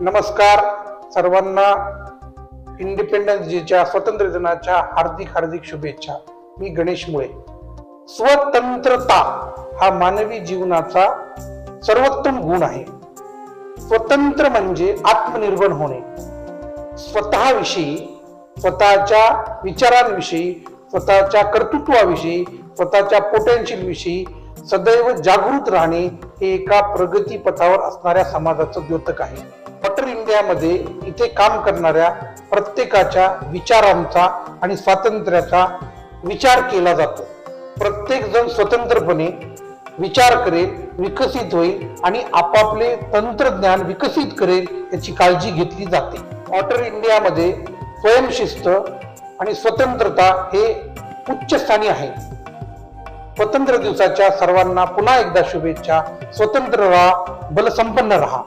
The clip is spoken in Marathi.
नमस्कार सर्वांना इंडिपेंडन्स डेच्या स्वातंत्र्य दिनाच्या हार्दिक शुभेच्छा। मी गणेश मुळे। स्वतंत्रता हा मानवी जीवनाचा सर्वोत्तम गुण आहे। स्वतंत्र म्हणजे आत्मनिर्भर होणे, स्वतःविषयी, स्वतःच्या विचारांविषयी, स्वतःच्या कर्तृत्वाविषयी, स्वतःच्या पोटेन्शियल विषयी सदैव जागृत राहणे हे एका प्रगती पथावर असणाऱ्या समाजाचं द्योतक आहे। बटर इंडियामध्ये इथे काम करणाऱ्या प्रत्येकाच्या विचारांचा आणि स्वातंत्र्याचा विचार केला जातो। प्रत्येक जण स्वतंत्रपणे विचार करेल, विकसित होईल आणि आपापले तंत्रज्ञान विकसित करेल याची काळजी घेतली जाते। बटर इंडियामध्ये स्वयंशिस्त आणि स्वतंत्रता हे उच्च स्थानी आहे। स्वतंत्र दिवसाच्या सर्वांना पुन्हा एकदा शुभेच्छा। स्वतंत्र राहा, बलसंपन्न राहा।